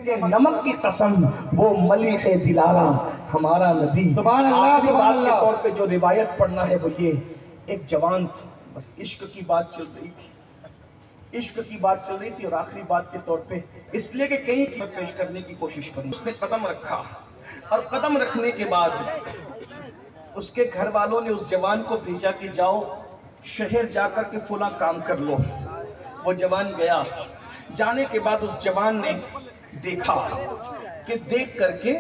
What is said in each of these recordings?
کہ نمک کی قسم وہ ملیح دلارا ہمارا نبی۔ آخری بات کے طور پہ جو روایت پڑھنا ہے وہ یہ، ایک جوان بس عشق کی بات چل رہی تھی، عشق کی بات چل رہی تھی، اور آخری بات کے طور پہ اس لیے کہ کہیں کی پیش کرنے کی کوشش کروں، اس نے قدم رکھا، اور قدم رکھنے کے بعد اس کے گھر والوں نے اس جوان کو بھیجا کہ جاؤ شہر جا کر کے فلاں کام کر لو۔ وہ جوان گیا، جانے کے بعد اس جوان نے دیکھا کہ دیکھ کر کے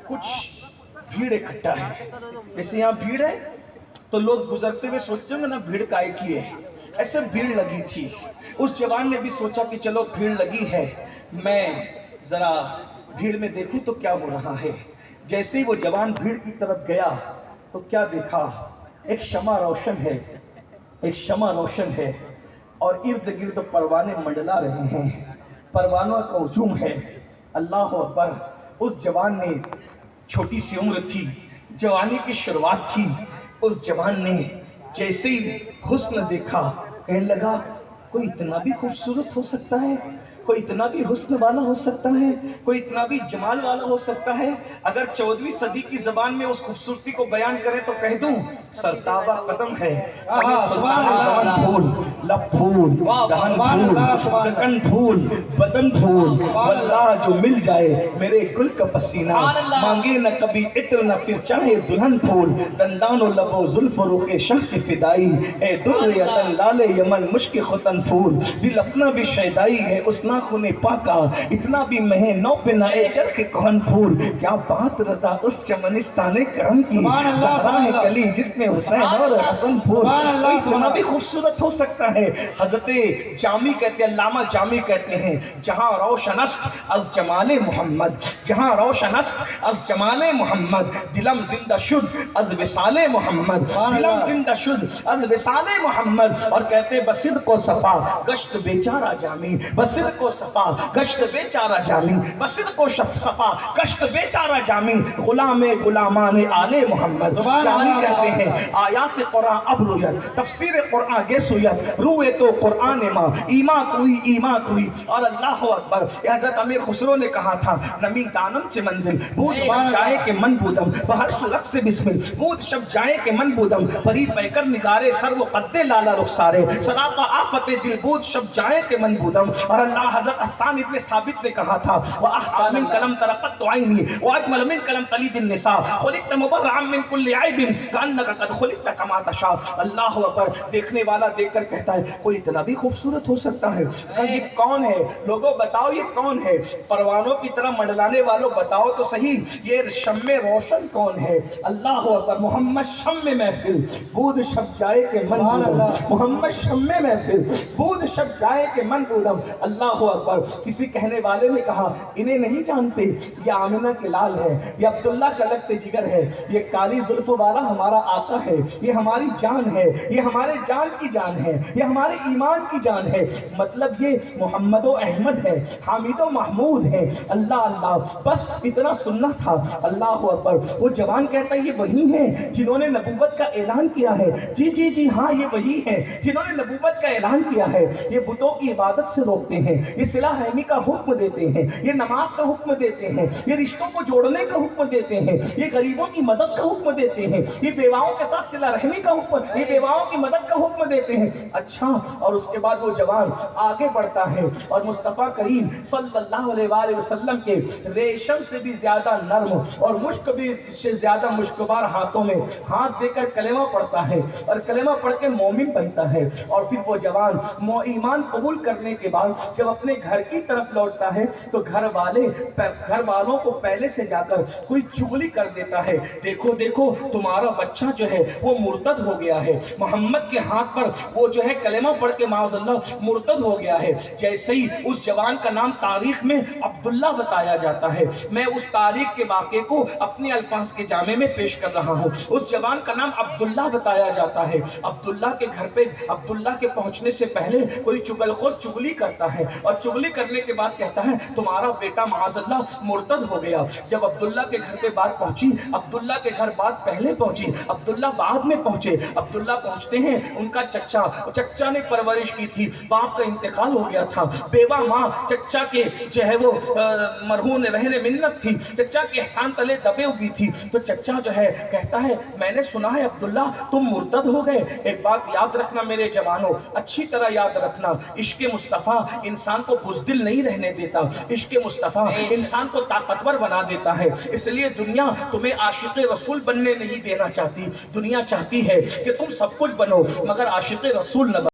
کچھ بھیڑ اکٹھا ہے، جیسے یہاں بھیڑ ہے تو لوگ گزرتے ہوئے سوچتے ہوں گے نا بھیڑ کائے کی ہے، ایسے بھیڑ لگی تھی۔ اس جوان نے بھی سوچا کہ چلو بھیڑ لگی ہے، میں ذرا بھیڑ میں دیکھوں تو کیا ہو رہا ہے۔ جیسے ہی وہ جوان بھیڑ کی طرف گیا تو کیا دیکھا، ایک شمع روشن ہے، ایک شمع روشن ہے، اور ارد گرد پروانے منڈلا رہے ہیں، پروانوں کا ہجوم ہے۔ اللہ اکبر۔ اس جوان نے، چھوٹی سی عمر تھی، جوانی کی شروعات تھی، اس جوان نے جیسے ہی حسن دیکھا کہنے لگا کوئی اتنا بھی خوبصورت ہو سکتا ہے، کوئی اتنا بھی حسن والا ہو سکتا ہے، کوئی اتنا بھی جمال والا ہو سکتا ہے۔ اگر 14ویں صدی کی زبان میں اس خوبصورتی کو بیان کریں تو کہہ دوں سرتابہ قدم ہے، زمن پھول، لب پھول، دہن پھول، سکن پھول، بدن پھول، واللہ جو مل جائے میرے گل کا پسینہ، مانگے نہ کبھی عطر نہ پھر چاہے دلہن پھول، دندان و لب و زلف و رخ شاہ کے فدائی، اے در یتن لال یمن مشک ختن پھول، دل اپنا بھی شیدائی ہے اس ناخن پاکا، اتنا بھی مہ نو پہ نہ اے چرخ کہن پھول، کیا بات رضا اس چمنستان کرم کی، زہرا ہے کلی جس میں حسین اور حسن پھول، کوئی اتنا بھی خوبصورت ہو سکتا ہے۔ حضرت جامی کہتے ہیں، علامہ جامی کہتے ہیں، جہاں روشن است از جمال محمد، جہاں روشن است از جمال محمد، دلم زندہ شد از وصال محمد، دلم زندہ شد از وصال محمد، اور کہتے ہیں بصدق و صفا گشت بیچارہ جامی، بصدق و صفا گشت بیچارہ جامی، بصدق و صفا گشت بیچارہ جامی، غلام غلامان آل محمد۔ جامی کہتے ہیں آیات قرآن اب رویت، تفسیر قرآن گے سویت، روئے تو قرآن ماں ایمات ہوئی ایمات ہوئی، اور اللہ اکبر۔ حضرت امیر خسرو نے کہا تھا نمی دانم چے منزل بود شب جائے کے من بودم، بہر سرخ سے بسمل بود شب جائے کے من بودم، پری پیکر نگارے سر و قد لالا رخسارے، سراپا آفت دل بود شب جائے کے من بودم، اور اللہ حضرت حسان ابن ثابت نے کہا تھا وَأَحْسَنَ مِنْ كَلَمْ تَرَقَّتُ عَيْنِي وَأَجْمَلَ مِنْ كَلَمْ تَلِدِ النِّسَاء خُلِقْتَ مُبَرَّعًا مِنْ كُلِّ عَيْبٍ كَأَنَّكَ قَدْ خُلِقْتَ كَمَا تَشَاءُ۔ اللہ اکبر۔ دیکھنے والا دیکھ کر کہتا ہے کوئی اتنا بھی خوبصورت ہو سکتا ہے، یہ کون ہے؟ لوگوں بتاؤ یہ کون ہے؟ پروانوں کی طرح منڈلانے والوں بتاؤ تو صحیح یہ شمع روشن کون ہے؟ اللہ اکبر۔ محمد شمع محفل بود شب جائے کے من بودم، محمد شمع محفل بود شب جائے کے من بودم۔ اللہ اکبر۔ کسی کہنے والے نے کہا انہیں نہیں جانتے، یہ آمنہ کے لال ہے، یہ عبداللہ کا لگتے جگر ہے، یہ کالی زلف والا ہمارا آقا ہے، یہ ہماری جان ہے، یہ ہمارے جان کی جان ہے، یہ ہمارے ایمان کی جان ہے۔ مطلب یہ محمد و احمد ہے، حامد و محمود ہے۔ اللہ اللہ، بس اتنا سننا تھا۔ اللہ اکبر۔ وہ جوان کہتا ہے یہ وہی ہیں جنہوں نے نبوت کا اعلان کیا ہے۔ جی جی جی ہاں یہ وہی ہیں جنہوں نے نبوت کا اعلان کیا ہے۔ یہ بتوں کی عبادت سے روکتے ہیں، یہ صلح رحمی کا حکم دیتے ہیں، یہ نماز کا حکم دیتے ہیں، یہ رشتوں کو جوڑنے کا حکم دیتے ہیں، یہ غریبوں کی مدد کا حکم دیتے ہیں، یہ بیواؤں کے ساتھ صلح رحمی کا حکم، یہ بیواؤں کی مدد کا حکم دیتے ہیں۔ اچھا، اور اس کے بعد وہ جوان آگے بڑھتا ہے اور مصطفیٰ کریم صلی اللہ علیہ وآلہ وسلم کے ریشم سے بھی زیادہ نرم اور مشک بھی سے زیادہ مشکبار ہاتھوں میں ہاتھ دے کر کلمہ پڑھتا ہے، اور کلمہ پڑھ کے مومن بنتا ہے۔ اور پھر وہ جوان ایمان قبول کرنے کے بعد جب اپنے گھر کی طرف لوٹتا ہے تو گھر والوں کو پہلے سے جا کر کوئی چغلی کر دیتا ہے، دیکھو دیکھو تمہارا بچہ جو ہے وہ مرتد ہو گیا ہے، محمد کے ہاتھ پر وہ جو ہے کلمہ پڑھ کے معاذ اللہ مرتد ہو گیا ہے۔ جیسے ہی اس جوان کا نام تاریخ میں عبداللہ بتایا جاتا ہے، میں اس تاریخ کے واقعے کو اپنے الفاظ کے جامع میں پیش کر رہا ہوں۔ اس جوان کا نام عبداللہ بتایا جاتا ہے۔ عبداللہ کے گھر پہ عبداللہ کے پہنچنے سے پہلے کوئی چغل خور چغلی کرتا ہے اور چغلی کرنے کے بعد کہتا ہے تمہارا بیٹا معاذ اللہ مرتد ہو گیا۔ جب عبداللہ کے گھر پہ بات پہنچی، عبداللہ کے گھر بات پہلے پہنچی، عبداللہ بعد میں پہنچے۔ عبداللہ پہنچتے ہیں، ان کا چچا نے پرورش کی تھی، باپ کا انتقال ہو گیا تھا، بیوہ ماں چچا کے جو ہے وہ مرہون رہن منت تھی، چچا کے احسان تلے دبے ہوئی تھی۔ تو چچا جو ہے کہتا ہے میں نے سنا ہے عبداللہ تم مرتد ہو گئے۔ ایک بات یاد رکھنا میرے جوانوں، اچھی طرح یاد رکھنا، عشق مصطفیٰ انسان کو بزدل نہیں رہنے دیتا، عشق مصطفیٰ انسان کو طاقتور بنا دیتا ہے۔ اس لیے دنیا تمہیں عاشق رسول بننے نہیں دینا چاہتی، دنیا چاہتی ہے کہ تم سب کچھ بنو مگر عاشق رسول نہ بنو۔